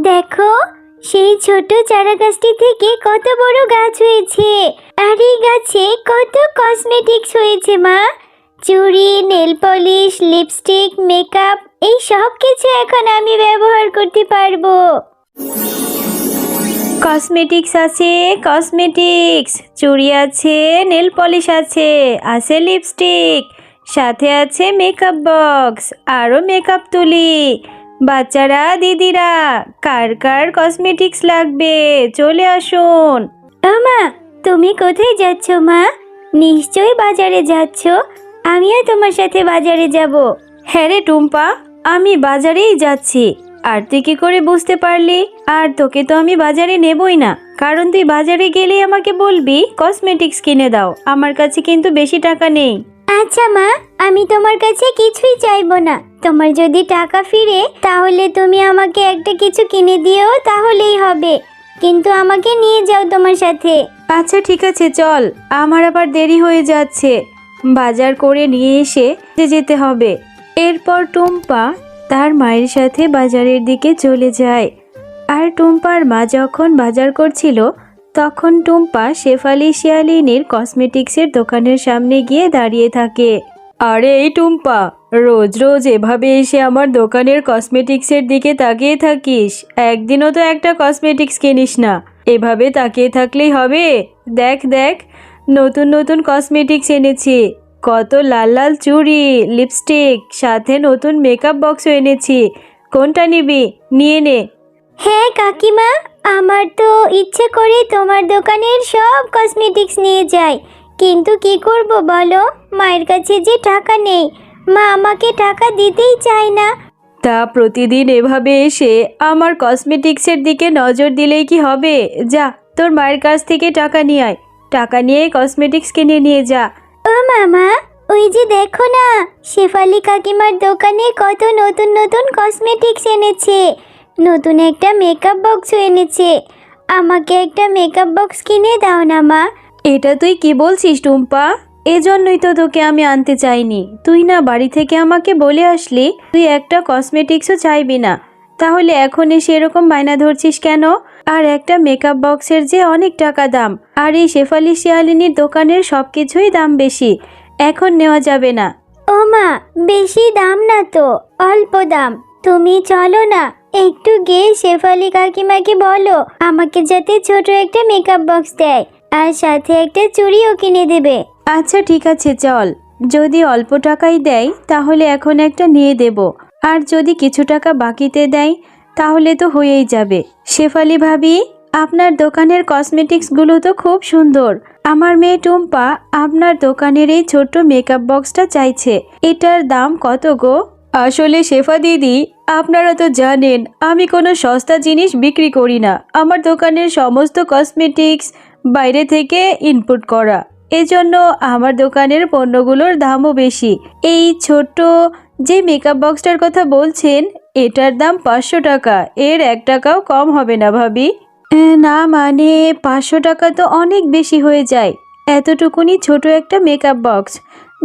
দেখো, সেই ছোট চারা গাছটি থেকে কত বড় গাছ হয়েছে। আর এই গাছে কত কসমেটিক্স হয়েছে মা। চুড়ি, নেল পলিশ, লিপস্টিক, মেকআপ, এই সব কিছু এখন আমি ব্যবহার করতে পারবো। কসমেটিক্স আছে, কসমেটিক্স, চুড়ি আছে, নেল পলিশ আছে, আছে লিপস্টিক, সাথে আছে মেকআপ বক্স, আরও মেকআপ তুলি। বাচ্চারা, দিদিরা, কার কার কসমেটিক্স লাগবে চলে আসুন। মা, তুমি কোথায় যাচ্ছ মা? নিশ্চয়ই বাজারে যাচ্ছ। আমিও তোমার সাথে বাজারে যাব। হ্যাঁ রে টুম্পা, আমি বাজারেই যাচ্ছি। আর তুই কি করে বুঝতে পারলি? আর তোকে তো আমি বাজারে নেবই না, কারণ তুই বাজারে গেলেই আমাকে বলবি কসমেটিক্স কিনে দাও। আমার কাছে কিন্তু বেশি টাকা নেই। আচ্ছা মা, আমি তোমার কাছে কিছুই চাইবো না। তোমার যদি টাকা ফিরে তাহলে তুমি আমাকে একটা কিছু কিনে দিও, তাহলেই হবে। কিন্তু আমাকে নিয়ে যাও তোমার সাথে। আচ্ছা ঠিক আছে, চল। আমার আবার দেরি হয়ে যাচ্ছে, বাজার করে নিয়ে এসে যেতে হবে। এরপর টুম্পা তার মায়ের সাথে বাজারের দিকে চলে যায়। আর টুম্পার মা যখন বাজার করছিল তখন টুম্পা শেফালি শিয়ালিনীর কসমেটিক্সের দোকানের সামনে গিয়ে দাঁড়িয়ে থাকে। আরে এই টুম্পা, রোজ রোজ এভাবে এসে আমার দোকানের কসমেটিক্সের দিকে তাকিয়ে থাকিস? একদিনও তো একটা কসমেটিক্স কিনিস না। এভাবে তাকিয়ে থাকলেই হবে? দেখ দেখ, নতুন নতুন কসমেটিক্স এনেছি। কত লাল লাল চুড়ি, লিপস্টিক, সাথে নতুন মেকআপ বক্সও এনেছি। কোনটা নিবি? নিয়ে নে। হ্যাঁ কাকিমা, আমার তো ইচ্ছে করে তোমার দোকানের সব কসমেটিক্স নিয়ে যাই, কিন্তু কি করব বলো, মায়ের কাছে যে টাকা নেই। মা আমাকে টাকা দিতেই চায় না। তা প্রতিদিন এভাবে এসে আমার কসমেটিক্সের দিকে নজর দিলেই কি হবে? যা, তোর মায়ের কাছ থেকে টাকা নিয়ে আয়। টাকা নিয়ে কসমেটিক্স কিনে নিয়ে যা। ও মামা, ওই যে দেখো না, শেফালি কাকিমার দোকানে কত নতুন নতুন কসমেটিক্স এনেছে। নতুন একটা মেকআপ বক্সও এনেছে। আমাকে একটা মেকআপ বক্স কিনে দাও না মা। এটা তুই কি বলছিস টুম্পা? এজন্যই তো তোকে আমি আনতে চাইনি। তুই না বাড়ি থেকে আমাকে বলে আসলি তুই একটা কসমেটিক্সও চাইবি না, তাহলে এখন এসে এরকম বায়না ধরছিস কেন? আর একটা মেকআপ বক্সের যে অনেক টাকা দাম, আর এই শেফালি শিয়ালিনীর দোকানের সব কিছুই দাম বেশি। এখন নেওয়া যাবে না। ও মা, বেশি দাম না তো, অল্প দাম। তুমি চলো না, একটু গিয়ে শেফালি কাকিমাকে বলো আমাকে যাতে ছোট একটা মেকআপ বক্স দেয়, আর সাথে একটা চুড়িও কিনে দেবে। আচ্ছা ঠিক আছে, চল। যদি অল্প টাকাই দেয় তাহলে এখন একটা নিয়ে দেব, আর যদি কিছু টাকা বাকিতে দেয় তাহলে তো হয়েই যাবে। শেফালি ভাবি, আপনার দোকানের কসমেটিক্সগুলো তো খুব সুন্দর। আমার মেয়ে টুম্পা আপনার দোকানের এই ছোট্ট মেকআপ বক্সটা চাইছে। এটার দাম কত গো? আসলে শেফা দিদি, আপনারা তো জানেন আমি কোনো সস্তা জিনিস বিক্রি করি না। আমার দোকানের সমস্ত কসমেটিক্স বাইরে থেকে ইনপুট করা, এজন্য আমার দোকানের পণ্যগুলোর দামও বেশি। এই ছোট্ট যে মেকআপ বক্সটার কথা বলছেন, এটার দাম 500 টাকা। এর 1 টাকাও কম হবে না ভাবি। না মানে 500 টাকা তো অনেক বেশি হয়ে যায়। এতটুকুনি ছোট একটা মেকআপ বক্স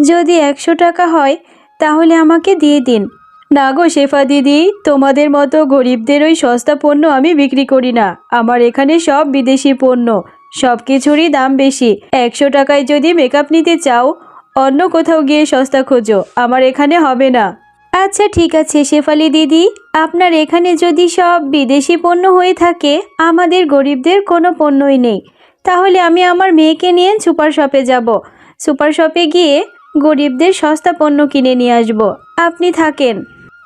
যদি 100 টাকা হয় তাহলে আমাকে দিয়ে দিন। না গো শেফা দিদি, তোমাদের মতো গরিবদের ওই সস্তা পণ্য আমি বিক্রি করি না। আমার এখানে সব বিদেশি পণ্য, সব কিছুরই দাম বেশি। 100 টাকায় যদি মেকআপ নিতে চাও অন্য কোথাও গিয়ে সস্তা খোঁজো, আমার এখানে হবে না। আচ্ছা ঠিক আছে শেফালি দিদি, আপনার এখানে যদি সব বিদেশি পণ্য হয়ে থাকে, আমাদের গরিবদের কোনো পণ্যই নেই, তাহলে আমি আমার মেয়েকে নিয়ে সুপার শপে যাব। সুপার শপে গিয়ে গরিবদের সস্তা পণ্য কিনে নিয়ে আসব। আপনি থাকেন।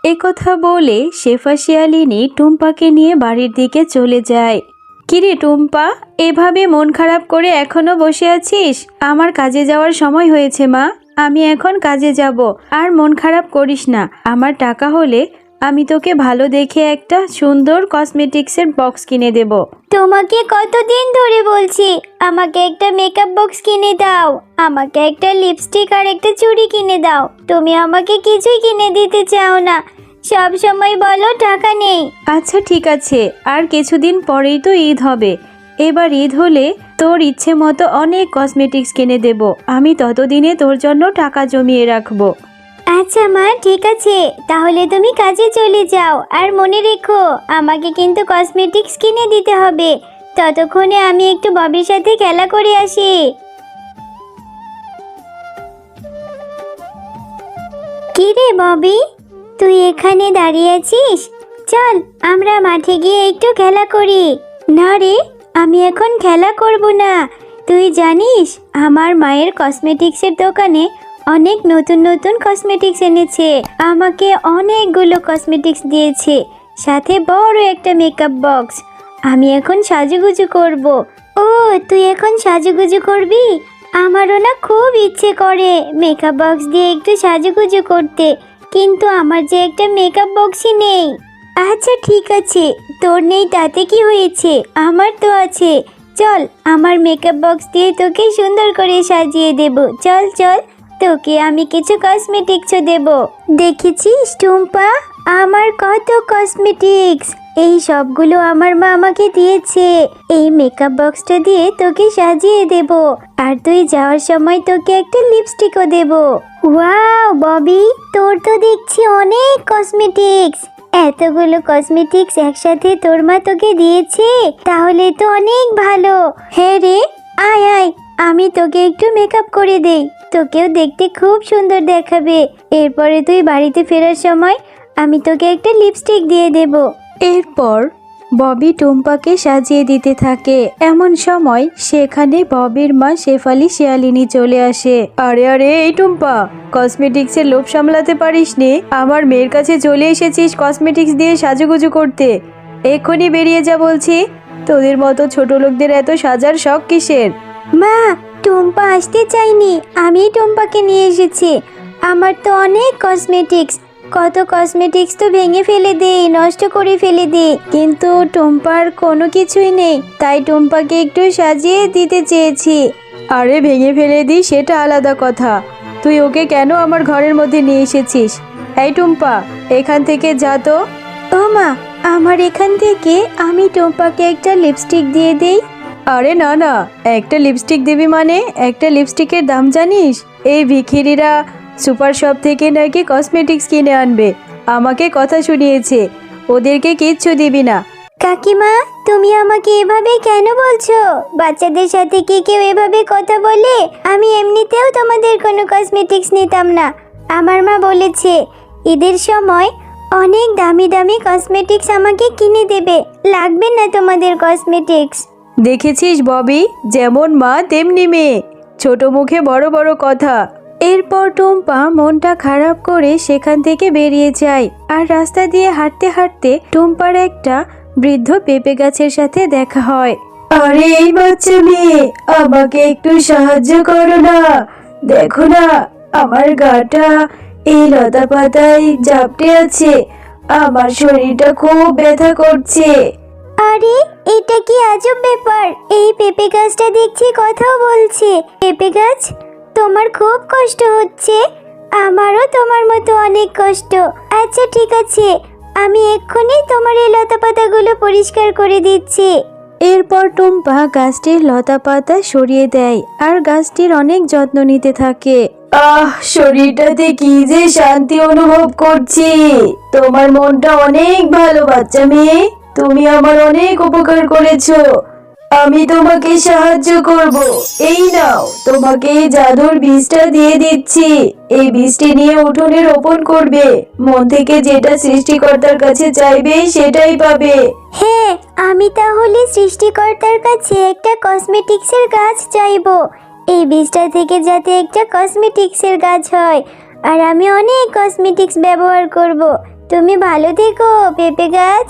একথা বলে শেফা শিয়ালিনী টুম্পাকে নিয়ে বাড়ির দিকে চলে যায়। কিরে টুম্পা, এভাবে মন খারাপ করে এখনো বসে আছিস? আমার কাজে যাওয়ার সময় হয়েছে মা, আমি এখন কাজে যাব। আর মন খারাপ করিস না, আমার টাকা হলে আমি তোকে ভালো দেখে একটা সুন্দর কসমেটিক্সের বক্স কিনে দেব। তোমাকে কতদিন ধরে বলছি আমাকে একটা মেকআপ বক্স কিনে দাও, আমাকে একটা লিপস্টিক আর একটা চুড়ি কিনে দাও। তুমি আমাকে কিছুই কিনে দিতে চাও না, সব সময় বলো টাকা নেই। আচ্ছা ঠিক আছে, আর কিছুদিন পরেই তো ঈদ হবে। এবার ঈদ হলে তোর ইচ্ছে মতো অনেক কসমেটিক্স কিনে দেব। আমি ততদিনে তোর জন্য টাকা জমিয়ে রাখবো। আচ্ছা মা, ঠিক আছে, তাহলে তুমি কাজে চলে যাও। আর মনে রেখো, আমাকে কিন্তু কসমেটিক্স কিনে দিতে হবে। ততক্ষণে আমি একটু ববির সাথে খেলা করে আসি। কি রে ববি, তুই এখানে দাঁড়িয়ে আছিস? চল আমরা মাঠে গিয়ে একটু খেলা করি। না রে, আমি এখন খেলা করব না। তুই জানিস আমার মায়ের কসমেটিক্সের দোকানে অনেক নতুন নতুন কসমেটিক্স এনেছে। আমাকে অনেকগুলো কসমেটিক্স দিয়েছে, সাথে বড় একটা মেকআপ বক্স। আমি এখন সাজুগুজু করব। ও, তুই এখন সাজুগুজু করবি? আমারও না খুব ইচ্ছে করে মেকআপ বক্স দিয়ে একটু সাজুগুজু করতে, কিন্তু আমার যে একটা মেকআপ বক্সই নেই। আচ্ছা ঠিক আছে, তোর নেই তাতে কি হয়েছে, আমার তো আছে। চল, আমার মেকআপ বক্স দিয়ে তোকে সুন্দর করে সাজিয়ে দেব। চল চল, তোকে আমি কিছু কসমেটিক্সও দেব। দেখেছিস টুম্পা, আমার কত কসমেটিক্স। এই সবগুলো আমার মা আমাকে দিয়েছে। এই মেকআপ বক্সটা দিয়ে তোকে সাজিয়ে দেব, আর তুই যাওয়ার সময় তোকে একটা লিপস্টিকও দেব। ওয়াও ববি, তোর তো দেখছি অনেক কসমেটিক্স। এতগুলো কসমেটিক্স একসাথে তোর মা তোকে দিয়েছে, তাহলে তো অনেক ভালো। হ্যাঁ রে, আয় আয়, আমি তোকে একটু মেকআপ করে দেই, তোকেও দেখতে খুব সুন্দর দেখাবে। এরপরে তুই বাড়িতে ফেরার সময় আমি তোকে একটা লিপস্টিক দিয়ে দেব। এরপর ববি টুম্পাকে সাজিয়ে দিতে থাকে। এমন সময় সেখানে ববির মা শেফালি শিয়ালিনী চলে আসে। আরে আরে, এই টুম্পা, কসমেটিক্সের লোভ সামলাতে পারিস নি, আমার মেয়ের কাছে চলে এসেছিস কসমেটিক্স দিয়ে সাজুগুজু করতে। এক্ষুনি বেরিয়ে যা বলছি। তোদের মতো ছোট লোকদের এত সাজার শখ কিসের? মা, টুম্পা আসতে চাইনি, আমি টুম্পাকে নিয়ে এসেছি। আমার তো অনেক কসমেটিক্স, কত কসমেটিক্স তো ভেঙে ফেলে দেই, নষ্ট করে ফেলে দিই, কিন্তু টুম্পার কোনো কিছুই নেই, তাই টুম্পাকে একটু সাজিয়ে দিতে চেয়েছি। আরে ভেঙে ফেলে দিই সেটা আলাদা কথা, তুই ওকে কেন আমার ঘরের মধ্যে নিয়ে এসেছিস? এই টুম্পা, এখান থেকে যা তো। ও মা, আমার এখান থেকে আমি টুম্পাকে একটা লিপস্টিক দিয়ে দেই। আরে না না, একটা লিপস্টিক দিবি মানে? একটা লিপস্টিকের দাম জানিস? এই ভিখিরিরা সুপার শপ থেকে নাকি কসমেটিক্স কিনে আনবে, আমাকে কথা শুনিয়েছে। ওদেরকে কিচ্ছু দিবি না। কাকিমা, তুমি আমাকে এভাবে কেন বলছো? বাচ্চাদের সাথে কি কেউ এভাবে কথা বলে? আমি এমনিতেও তোমাদের কোনো কসমেটিক্স নিতাম না। আমার মা বলেছে ঈদের সময় অনেক দামি দামি কসমেটিক্স আমাকে কিনে দেবে, লাগবে না তোমাদের কসমেটিক্স। দেখেছিস ববি, যেমন মা তেমনি মেয়ে, ছোট মুখে বড় বড় কথা। এরপর টুম্পা মনটা খারাপ করে সেখান থেকে বেরিয়ে যায়। আর রাস্তা দিয়ে হাঁটতে হাঁটতে টুম্পার একটা বৃদ্ধ পেঁপে গাছের সাথে দেখা হয়। আরে এই বাচ্চা মেয়ে, আমাকে একটু সাহায্য করো না। দেখো না, আমার গাটা এই লতা পাতায় জাপটে আছে, আমার শরীরটা খুব ব্যথা করছে। আরে, এটা কি আজব ব্যাপার! এই পেঁপে গাছটা দেখছি কথাও বলছে। পেঁপে গাছ, তোমার খুব কষ্ট হচ্ছে? আমারও তোমার মতো অনেক কষ্ট। আচ্ছা ঠিক আছে, আমি এক্ষুনি তোমার এই লতা পাতাগুলো পরিষ্কার করে দিচ্ছি। এরপর টুম্পা গাছটির লতা পাতা সরিয়ে দেয় আর গাছটির অনেক যত্ন নিতে থাকে। শরীরটাতে কি যে শান্তি অনুভব করছি। তোমার মনটা অনেক ভালো বাচ্চা মেয়ে, তুমি আমার অনেক উপকার করেছো। আমি তোমাকে সাহায্য করব। এই নাও, তোমাকে এই জাদুর বীজটা দিয়ে দিচ্ছি। এই বীজটি নিয়ে উঠোনে রোপণ করবে, মন থেকে যেটা সৃষ্টিকর্তার কাছে চাইবে সেটাই পাবে। হ্যাঁ, আমি তাহলে সৃষ্টিকর্তার কাছে একটা কসমেটিক্সের গাছ চাইবো। এই বীজটা থেকে যাতে একটা কসমেটিক্সের গাছ হয়, আর আমি অনেক কসমেটিক্স ব্যবহার করব। তুমি ভালো থেকো পেঁপে গাছ।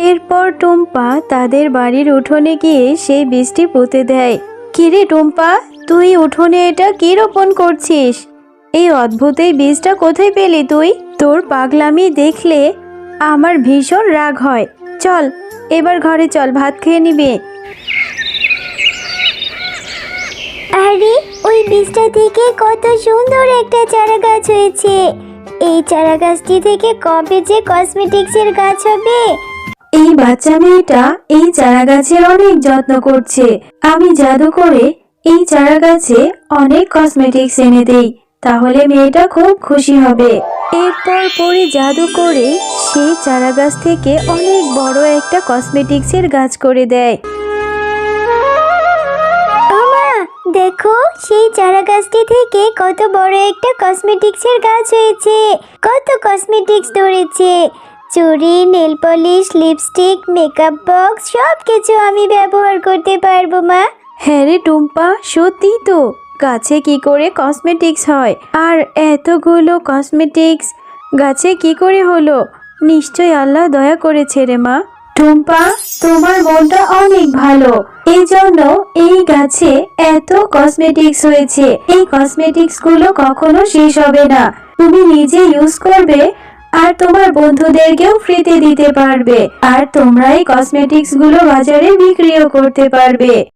এরপর টুম্পা তাদের বাড়ির উঠোনে গিয়ে সেই বীজটি পুঁতে দেয়। কিরে টুম্পা, তুই উঠোনে এটা কি রোপণ করছিস? এই অদ্ভুত এই বীজটা কোথায় পেলি তুই? তোর পাগলামি দেখলে আমার ভীষণ রাগ হয়। চল, এবার ঘরে চল, ভাত খেয়ে নিবি। আরে, ওই বীজটা থেকে কত সুন্দর একটা চারা গাছ হয়েছে। এই চারা গাছটি থেকে কবে যে কসমেটিক্সের গাছ হবে। এই বাচ্চা মেয়েটা এই চারা গাছের অনেক যত্ন করছে। আমি জাদু করে এই চারা গাছে অনেক কসমেটিক্স এনে দেই, তাহলে মেয়েটা খুব খুশি হবে। এরপর পরে জাদু করে সেই চারা গাছ থেকে অনেক বড় একটা কসমেটিক্সের গাছ করে দেয়। ওমা, দেখো সেই চারা গাছটি থেকে কত বড় একটা কসমেটিক্সের গাছ হয়েছে। কত কসমেটিক্স ধরেছে, চুড়ি, nail polish, lipstick, makeup box সব কিছু আমি ব্যবহার করতে পারবো মা। হ্যাঁ রে টুম্পা, সত্যি তো, গাছে কি করে কসমেটিক্স হয়? আর এতগুলো কসমেটিক্স গাছে কি করে হলো? নিশ্চয় আল্লাহ দয়া করেছে রে মা। টুম্পা, তোমার মনটা অনেক ভালো, এই জন্য এই গাছে এত কসমেটিক্স হয়েছে। এই কসমেটিক্স গুলো কখনো শেষ হবে না। তুমি নিজে ইউজ করবে আর তোমার বন্ধুদেরকেও ফ্রিতে দিতে পারবে, আর তোমরা এই কসমেটিক্স গুলো বাজারে বিক্রিও করতে পারবে।